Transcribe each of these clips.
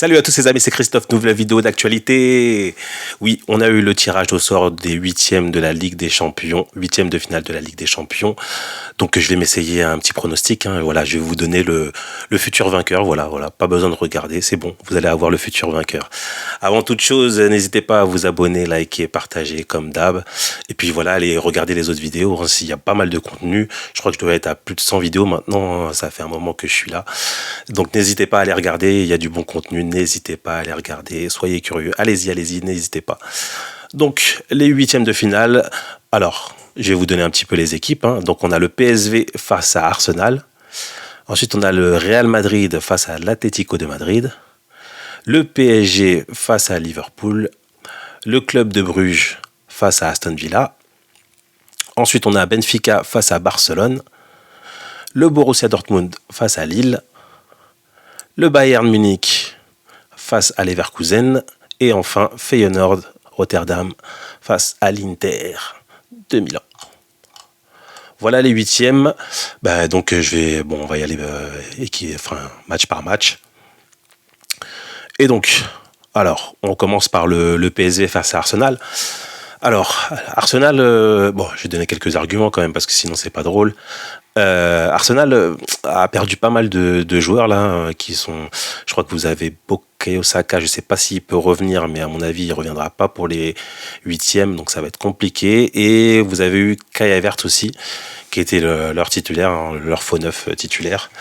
Salut à tous les amis, c'est Christophe, nouvelle vidéo d'actualité. Oui, on a eu le tirage au sort des huitièmes de la Ligue des Champions, huitièmes de finale de la Ligue des Champions. Donc je vais m'essayer un petit pronostic. Voilà, je vais vous donner le futur vainqueur. Voilà, pas besoin de regarder, c'est bon, vous allez avoir le futur vainqueur. Avant toute chose, n'hésitez pas à vous abonner, liker, partager comme d'hab. Et puis voilà, allez regarder les autres vidéos. S'il y a pas mal de contenu, je crois que je dois être à plus de 100 vidéos maintenant. Ça fait un moment que je suis là. Donc n'hésitez pas à aller regarder, il y a du bon contenu, n'hésitez pas à aller regarder, soyez curieux, allez-y, n'hésitez pas. Donc les huitièmes de finale, alors je vais vous donner un petit peu les équipes. Donc on a le PSV face à Arsenal, ensuite on a le Real Madrid face à l'Atlético de Madrid, le PSG face à Liverpool, le Club de Bruges face à Aston Villa, ensuite on a Benfica face à Barcelone, le Borussia Dortmund face à Lille, le Bayern Munich face à Leverkusen et enfin Feyenoord Rotterdam face à l'Inter de Milan. Voilà les huitièmes. Donc on va y aller match par match. Et donc, alors, on commence par le PSG face à Arsenal. Alors, Arsenal, je vais donner quelques arguments quand même parce que sinon c'est pas drôle. Arsenal a perdu pas mal de joueurs là qui sont. Je crois que vous avez Bukayo Saka, je sais pas s'il peut revenir, mais à mon avis il reviendra pas pour les huitièmes, donc ça va être compliqué. Et vous avez eu Kai Havertz aussi, qui était leur titulaire, leur faux neuf titulaire,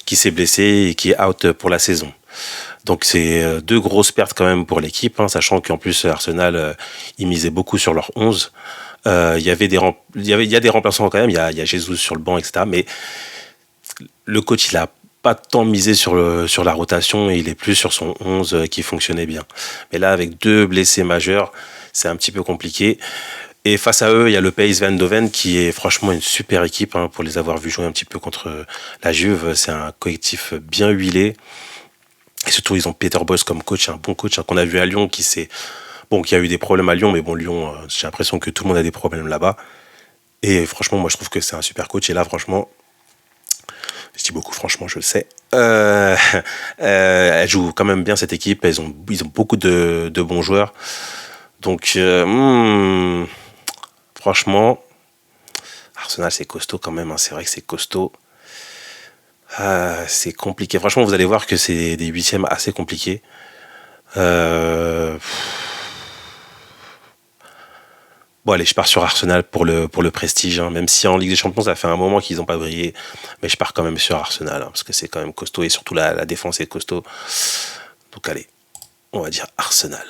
qui s'est blessé et qui est out pour la saison. Donc c'est deux grosses pertes quand même pour l'équipe, sachant qu'en plus Arsenal il misait beaucoup sur leur 11. Il y a des remplaçants quand même, il y a Jesus sur le banc, etc. Mais le coach, il a pas tant misé sur la rotation et il est plus sur son 11 qui fonctionnait bien. Mais là, avec deux blessés majeurs, c'est un petit peu compliqué. Et face à eux, il y a le PSV Eindhoven qui est franchement une super équipe pour les avoir vus jouer un petit peu contre la Juve. C'est un collectif bien huilé. Et surtout, ils ont Peter Bosz comme coach, un bon coach qu'on a vu à Lyon qui a eu des problèmes à Lyon, mais bon, Lyon, j'ai l'impression que tout le monde a des problèmes là-bas. Et franchement, moi, je trouve que c'est un super coach. Et là, franchement, je dis beaucoup, franchement, je le sais. Elle joue quand même bien cette équipe. Ils ont beaucoup de bons joueurs. Donc, franchement, Arsenal, c'est costaud quand même. C'est vrai que c'est costaud. C'est compliqué. Franchement, vous allez voir que c'est des huitièmes assez compliqués. Bon allez, je pars sur Arsenal pour le prestige, même si en Ligue des Champions ça fait un moment qu'ils n'ont pas brillé, mais je pars quand même sur Arsenal, parce que c'est quand même costaud et surtout la défense est costaud. Donc allez, on va dire Arsenal.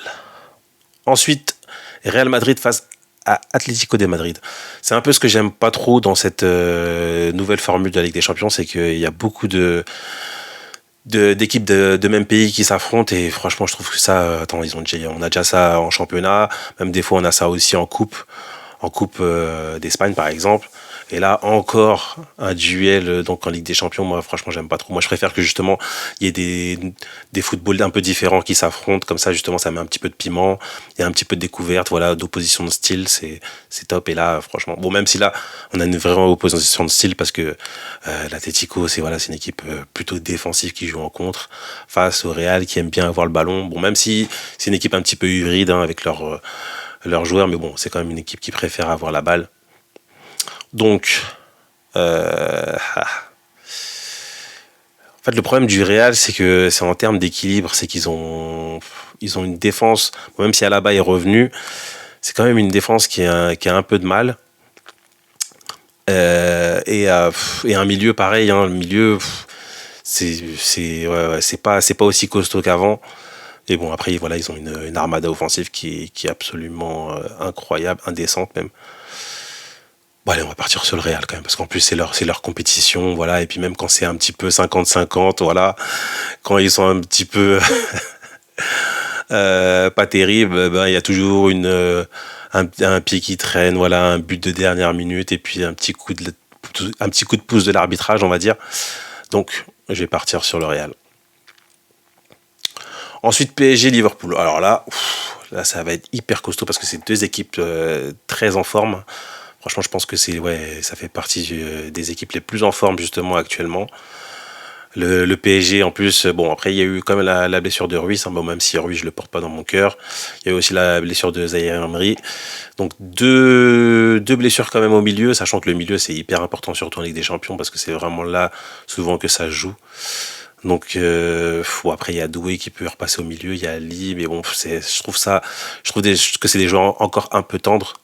Ensuite, Real Madrid face à Atlético de Madrid. C'est un peu ce que j'aime pas trop dans cette nouvelle formule de la Ligue des Champions, c'est qu'il y a beaucoup d'équipes de même pays qui s'affrontent et franchement je trouve que ça on a déjà ça en championnat, même des fois on a ça aussi en coupe d'Espagne par exemple, et là encore un duel donc en Ligue des Champions. Moi franchement j'aime pas trop, moi je préfère que justement il y ait des footballs un peu différents qui s'affrontent, comme ça justement ça met un petit peu de piment, il y a un petit peu de découverte, voilà, d'opposition de style, c'est top. Et là franchement, bon, même si là on a une vraie opposition de style parce que l'Atlético c'est une équipe plutôt défensive qui joue en contre face au Real qui aime bien avoir le ballon, bon, même si c'est une équipe un petit peu hybride avec leurs joueurs, mais bon, c'est quand même une équipe qui préfère avoir la balle. Donc, en fait, le problème du Real, c'est que c'est en termes d'équilibre, c'est qu'ils ont une défense, même si Alaba est revenu, c'est quand même une défense qui a un peu de mal. Et un milieu pareil, le milieu, c'est pas aussi costaud qu'avant. Et bon, après, voilà, ils ont une armada offensive qui est absolument incroyable, indécente même. Bon allez, on va partir sur le Real quand même, parce qu'en plus c'est leur compétition, voilà, et puis même quand c'est un petit peu 50-50, voilà, quand ils sont un petit peu pas terribles, il y a toujours un pied qui traîne, voilà, un but de dernière minute, et puis un petit coup de pouce de l'arbitrage, on va dire. Donc, je vais partir sur le Real. Ensuite, PSG Liverpool. Alors là, ça va être hyper costaud parce que c'est deux équipes très en forme. Franchement, je pense que ça fait partie des équipes les plus en forme justement actuellement. Le PSG en plus, bon après il y a eu quand même la blessure de Ruiz, hein, bon, même si Ruiz je le porte pas dans mon cœur. Il y a eu aussi la blessure de Zaïre Emery. Donc deux blessures quand même au milieu, sachant que le milieu c'est hyper important surtout en Ligue des Champions parce que c'est vraiment là souvent que ça se joue. Donc après il y a Doué qui peut repasser au milieu, il y a Ali, mais bon je trouve que c'est des joueurs encore un peu tendres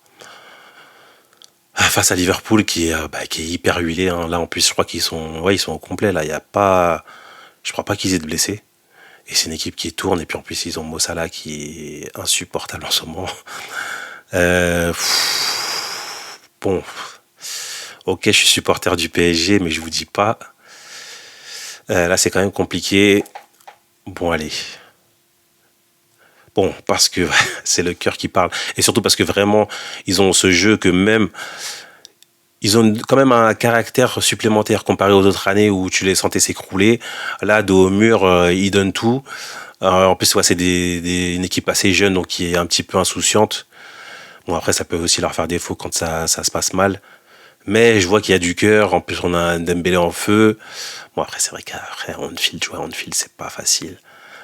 face à Liverpool qui est hyper huilé, hein. Là en plus je crois qu'ils sont au complet là, il y a pas, je crois pas qu'ils aient de blessés. Et c'est une équipe qui tourne et puis en plus ils ont Mo Salah qui est insupportable en ce moment. Bon, ok je suis supporter du PSG mais je vous dis pas, là c'est quand même compliqué. Bon allez. Bon, parce que c'est le cœur qui parle. Et surtout parce que vraiment, ils ont ce jeu que même. Ils ont quand même un caractère supplémentaire comparé aux autres années où tu les sentais s'écrouler. Là, dos au mur, ils donnent tout. En plus, ouais, c'est une équipe assez jeune, donc qui est un petit peu insouciante. Bon, après, ça peut aussi leur faire défaut quand ça se passe mal. Mais je vois qu'il y a du cœur. En plus, on a un Dembélé en feu. Bon, après, c'est vrai qu'après, jouer à Anfield, c'est pas facile.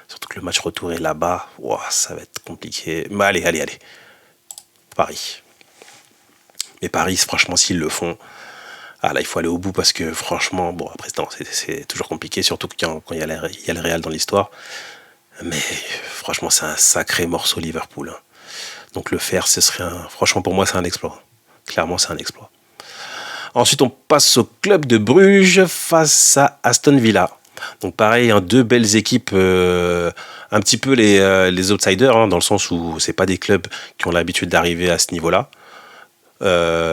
Surtout que le match retour est là-bas. Ouah, ça va être compliqué. Mais allez. Paris. Mais Paris, franchement, s'ils le font, là, il faut aller au bout parce que franchement, bon, après, non, c'est toujours compliqué, surtout quand il y a le Real dans l'histoire. Mais franchement, c'est un sacré morceau Liverpool, hein. Donc le faire, franchement, pour moi, c'est un exploit. Clairement, c'est un exploit. Ensuite, on passe au club de Bruges face à Aston Villa. Donc pareil, hein, deux belles équipes, un petit peu les outsiders, hein, dans le sens où c'est pas des clubs qui ont l'habitude d'arriver à ce niveau-là.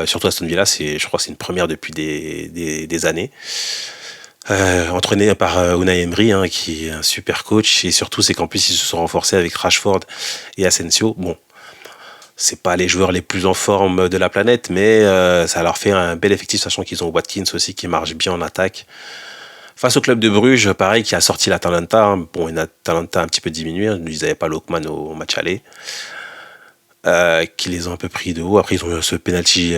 Surtout Aston Villa, je crois que c'est une première depuis des années. Entraîné par Unai Emery, hein, qui est un super coach. Et surtout, c'est qu'en plus, ils se sont renforcés avec Rashford et Asensio. Bon, c'est pas les joueurs les plus en forme de la planète, mais ça leur fait un bel effectif, sachant qu'ils ont Watkins aussi qui marche bien en attaque. Face au club de Bruges, pareil, qui a sorti l'Atalanta. Hein. Bon, l'Atalanta a un petit peu diminué. Hein. Ils n'avaient pas Lookman au match aller. Qui les ont un peu pris de haut. Après, ils ont eu ce penalty,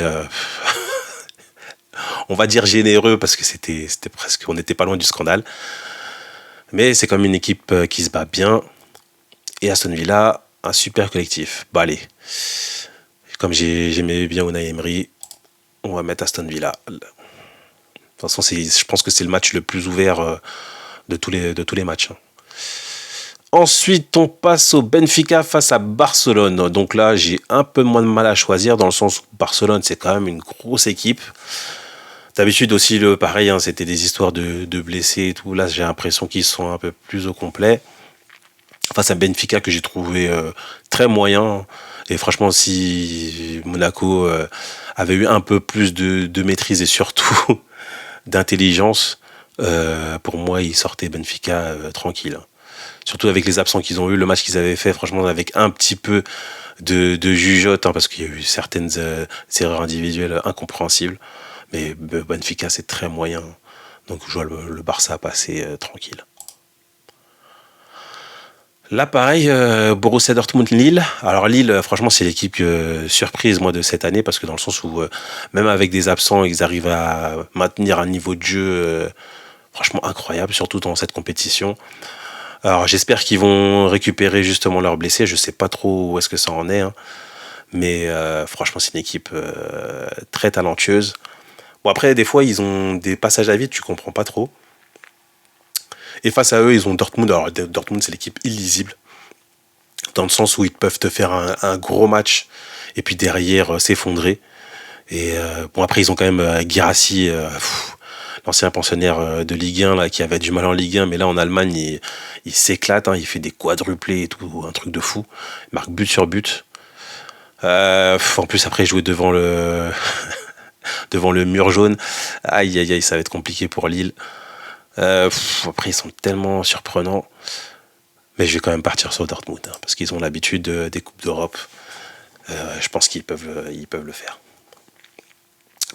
on va dire généreux, parce que c'était presque, on n'était pas loin du scandale. Mais c'est comme une équipe qui se bat bien. Et Aston Villa, un super collectif. Bah allez, comme j'aimais bien Unai Emery, on va mettre Aston Villa. De toute façon, je pense que c'est le match le plus ouvert de tous les matchs, hein. Ensuite, on passe au Benfica face à Barcelone. Donc là, j'ai un peu moins de mal à choisir, dans le sens où Barcelone, c'est quand même une grosse équipe. D'habitude aussi, pareil, hein, c'était des histoires de blessés et tout. Là, j'ai l'impression qu'ils sont un peu plus au complet. Face à Benfica, que j'ai trouvé très moyen. Et franchement, si Monaco avait eu un peu plus de maîtrise et surtout d'intelligence, pour moi, ils sortaient Benfica tranquille. Surtout avec les absents qu'ils ont eu, le match qu'ils avaient fait, franchement, avec un petit peu de jugeote, hein, parce qu'il y a eu certaines erreurs individuelles incompréhensibles. Mais Benfica, c'est très moyen. Donc, je vois le Barça passer tranquille. Là, pareil, Borussia Dortmund-Lille. Alors, Lille, franchement, c'est l'équipe surprise, moi, de cette année, parce que dans le sens où, même avec des absents, ils arrivent à maintenir un niveau de jeu franchement incroyable, surtout dans cette compétition. Alors j'espère qu'ils vont récupérer justement leurs blessés. Je sais pas trop où est-ce que ça en est, hein. Mais franchement c'est une équipe très talentueuse. Bon après des fois ils ont des passages à vide, tu comprends pas trop. Et face à eux ils ont Dortmund. Alors Dortmund c'est l'équipe illisible, dans le sens où ils peuvent te faire un gros match et puis derrière s'effondrer. Et bon après ils ont quand même Guirassy, l'ancien pensionnaire de Ligue 1 là, qui avait du mal en Ligue 1, mais là en Allemagne il s'éclate, hein, il fait des quadruplés et tout, un truc de fou. Il marque but sur but. En plus après jouer devant le devant le mur jaune, aïe aïe aïe, ça va être compliqué pour Lille. Après ils sont tellement surprenants, mais je vais quand même partir sur Dortmund, hein, parce qu'ils ont l'habitude des coupes d'Europe. Je pense qu'ils peuvent le faire.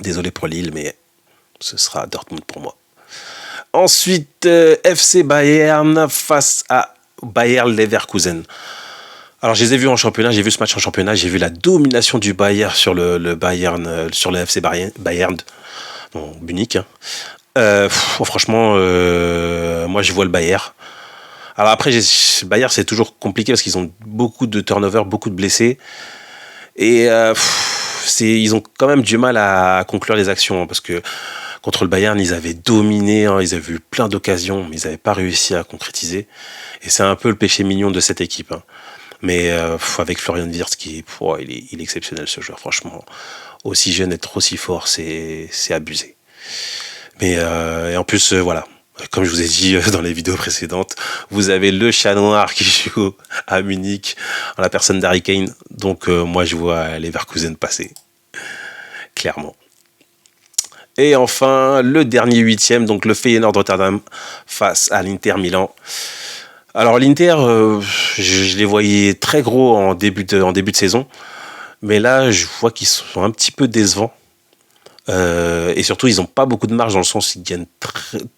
Désolé pour Lille, mais ce sera Dortmund pour moi. Ensuite, FC Bayern face à Bayer Leverkusen. Alors, je les ai vus en championnat, j'ai vu ce match en championnat, j'ai vu la domination du Bayern sur le Bayern, sur le FC Bayern, bon, Munich, hein. Franchement, moi je vois le Bayern. Alors après, Bayern c'est toujours compliqué parce qu'ils ont beaucoup de turnover, beaucoup de blessés. Et ils ont quand même du mal à conclure les actions, hein, parce que contre le Bayern, ils avaient dominé, hein, ils avaient eu plein d'occasions, mais ils n'avaient pas réussi à concrétiser. Et c'est un peu le péché mignon de cette équipe, hein. Mais avec Florian Wirtz, il est exceptionnel ce joueur, franchement. Aussi jeune, être aussi fort, c'est abusé. Mais et en plus, voilà. Comme je vous ai dit dans les vidéos précédentes, vous avez le chat noir qui joue à Munich en la personne d'Harry Kane. Donc moi, je vois Leverkusen passer, clairement. Et enfin, le dernier huitième, donc le Feyenoord Rotterdam face à l'Inter Milan. Alors l'Inter, je les voyais très gros en début de saison, mais là, je vois qu'ils sont un petit peu décevants. Et surtout, ils n'ont pas beaucoup de marge dans le sens qu'ils gagnent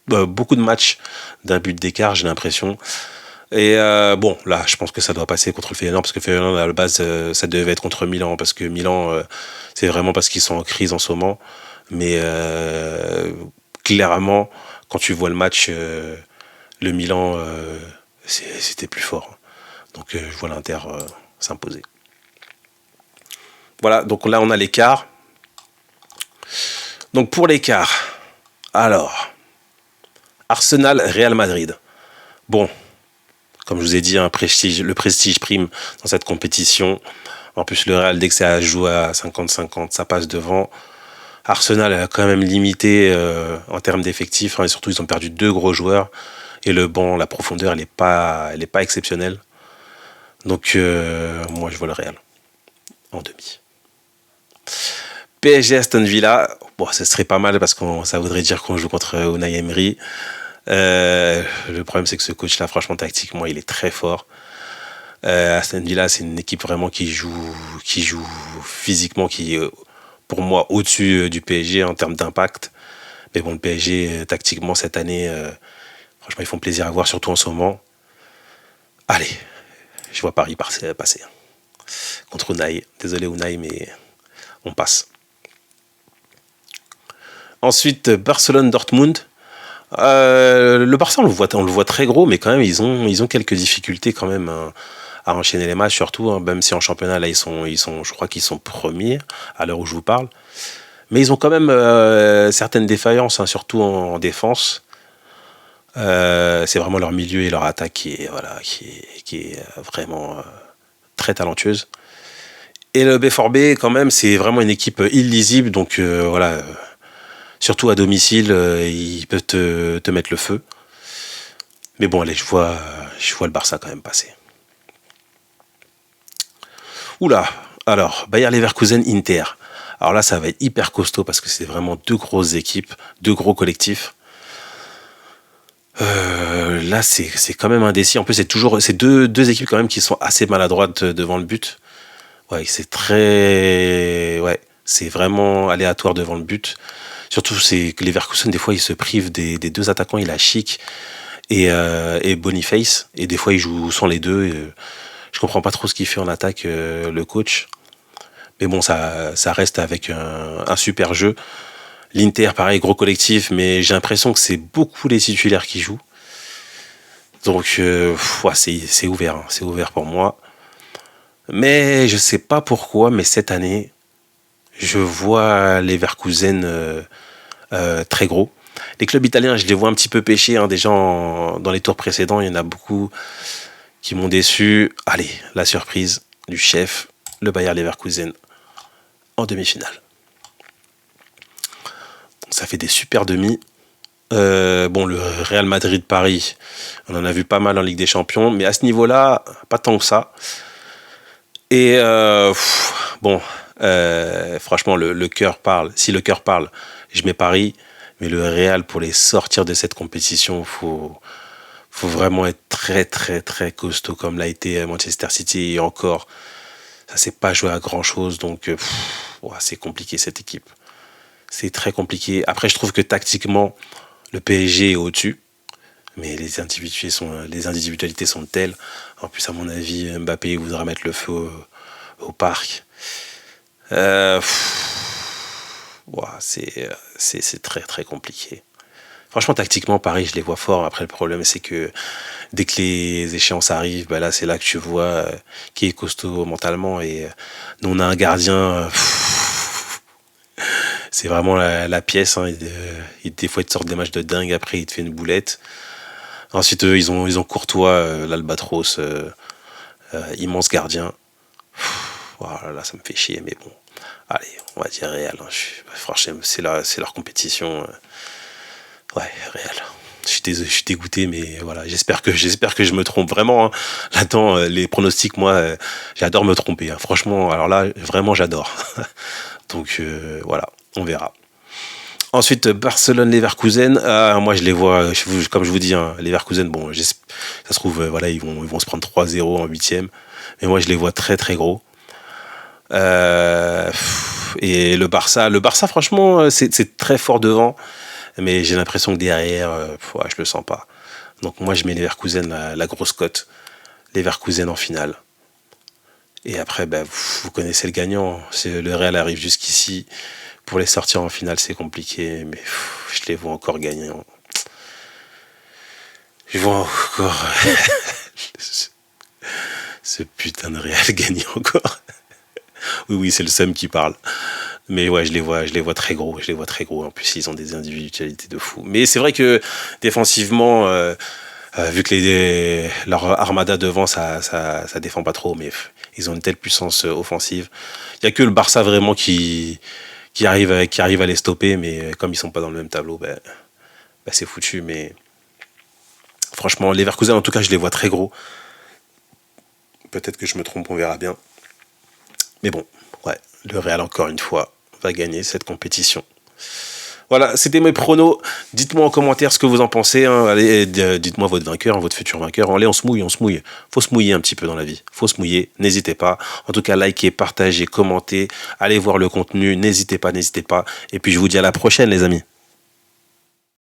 beaucoup de matchs d'un but d'écart, j'ai l'impression. Et bon, là, je pense que ça doit passer contre le Feyenoord, parce que Feyenoord, à la base, ça devait être contre Milan, parce que Milan, c'est vraiment parce qu'ils sont en crise en ce moment. Mais clairement, quand tu vois le match, le Milan, c'était plus fort. Donc je vois l'Inter s'imposer. Voilà, donc là, on a l'écart. Donc pour l'écart, alors, Arsenal, Real Madrid. Bon, comme je vous ai dit, le prestige prime dans cette compétition. En plus, le Real, dès que ça joue à 50-50, ça passe devant. Arsenal est quand même limité en termes d'effectifs, hein, et surtout, ils ont perdu 2 gros joueurs. Et le banc, la profondeur, elle n'est pas exceptionnelle. Donc, moi, je vois le Real en demi. PSG Aston Villa, bon, ce serait pas mal parce que ça voudrait dire qu'on joue contre Unai Emery. Le problème, c'est que ce coach-là, franchement, tactiquement, il est très fort. Aston Villa, c'est une équipe vraiment qui joue physiquement, qui est pour moi au-dessus du PSG en termes d'impact. Mais bon, le PSG, tactiquement, cette année, franchement, ils font plaisir à voir, surtout en ce moment. Allez, je vois Paris passer contre Unai. Désolé Unai, mais on passe. Ensuite, Barcelone-Dortmund. Le Barça, on le voit très gros, mais quand même, ils ont quelques difficultés quand même, hein, à enchaîner les matchs, surtout, hein, même si en championnat, là, je crois qu'ils sont premiers à l'heure où je vous parle. Mais ils ont quand même certaines défaillances, hein, surtout en défense. C'est vraiment leur milieu et leur attaque qui est vraiment très talentueuse. Et le B4B, quand même, c'est vraiment une équipe illisible, donc voilà. Surtout à domicile, il peut te mettre le feu. Mais bon, allez, je vois le Barça quand même passer. Oula, alors, Bayer Leverkusen, Inter. Alors là, ça va être hyper costaud parce que c'est vraiment 2 grosses équipes, 2 gros collectifs. Là, c'est quand même indécis. En plus, c'est deux équipes quand même qui sont assez maladroites devant le but. Ouais, c'est vraiment aléatoire devant le but. Surtout, c'est que les Leverkusen, des fois, ils se privent des 2 attaquants. Il a Chic et Boniface. Et des fois, ils jouent sans les deux. Je comprends pas trop ce qu'il fait en attaque, le coach. Mais bon, ça reste avec un super jeu. L'Inter, pareil, gros collectif, mais j'ai l'impression que c'est beaucoup les titulaires qui jouent. Donc, c'est ouvert, hein, c'est ouvert pour moi. Mais je sais pas pourquoi, mais cette année, je vois les Leverkusen très gros. Les clubs italiens, je les vois un petit peu pêcher, hein, déjà dans les tours précédents, il y en a beaucoup qui m'ont déçu. Allez, la surprise du chef, le Bayer Leverkusen en demi-finale. Ça fait des super demi. Bon, le Real Madrid-Paris, on en a vu pas mal en Ligue des Champions, mais à ce niveau-là, pas tant que ça. Et bon, franchement, le cœur parle. Si le cœur parle, je mets Paris. Mais le Real, pour les sortir de cette compétition, faut vraiment être très, très, très costaud, comme l'a été Manchester City. Et encore, ça s'est pas joué à grand-chose. Donc, c'est compliqué, cette équipe. C'est très compliqué. Après, je trouve que tactiquement, le PSG est au-dessus. Mais les individualités sont telles. En plus, à mon avis, Mbappé voudra mettre le feu au parc. C'est très très compliqué. Franchement, tactiquement, Paris, je les vois forts. Après, le problème, c'est que dès que les échéances arrivent, bah là, c'est là que tu vois qui est costaud mentalement. Et nous, on a un gardien, c'est vraiment la pièce. Hein. Des fois, il te sort des matchs de dingue. Après, il te fait une boulette. Ensuite, eux, ils ont Courtois, l'Albatros, immense gardien. Voilà, là, ça me fait chier, mais bon. Allez, on va dire Real. Hein. Franchement, c'est leur compétition. Ouais, Real. Je suis dégoûté, mais voilà, j'espère que je me trompe vraiment. Hein. Là-dedans, les pronostics, moi, j'adore me tromper. Hein. Franchement, alors là, vraiment, j'adore. Donc voilà, on verra. Ensuite, Barcelone-Leverkusen. Moi, je les vois, comme je vous dis, hein, Leverkusen, bon, ça se trouve, voilà, ils vont se prendre 3-0 en huitième. Mais moi, je les vois très, très gros. Et le Barça, franchement, c'est très fort devant. Mais j'ai l'impression que derrière, ouais, je le sens pas. Donc moi, je mets Leverkusen, la grosse cote. Leverkusen en finale. Et après, bah, vous connaissez le gagnant. Le Real arrive jusqu'ici. Pour les sortir en finale, c'est compliqué. Mais je les vois encore gagnants. Je vois encore ce putain de Real gagner encore. Oui, oui, c'est le Sam qui parle. Mais ouais, je les vois très gros. Je les vois très gros. En plus, ils ont des individualités de fou. Mais c'est vrai que défensivement, vu que leur armada devant, ça défend pas trop, mais ils ont une telle puissance offensive. Il y a que le Barça vraiment qui arrive à les stopper, mais comme ils sont pas dans le même tableau, bah, c'est foutu. Mais franchement, les Leverkusen, en tout cas, je les vois très gros. Peut-être que je me trompe, on verra bien. Mais bon, ouais, le Real, encore une fois, va gagner cette compétition. Voilà, c'était mes pronos. Dites-moi en commentaire ce que vous en pensez. Hein. Allez, dites-moi votre vainqueur, votre futur vainqueur. Allez, on se mouille, on se mouille. Faut se mouiller un petit peu dans la vie. Faut se mouiller. N'hésitez pas. En tout cas, likez, partagez, commentez. Allez voir le contenu. N'hésitez pas, n'hésitez pas. Et puis, je vous dis à la prochaine, les amis.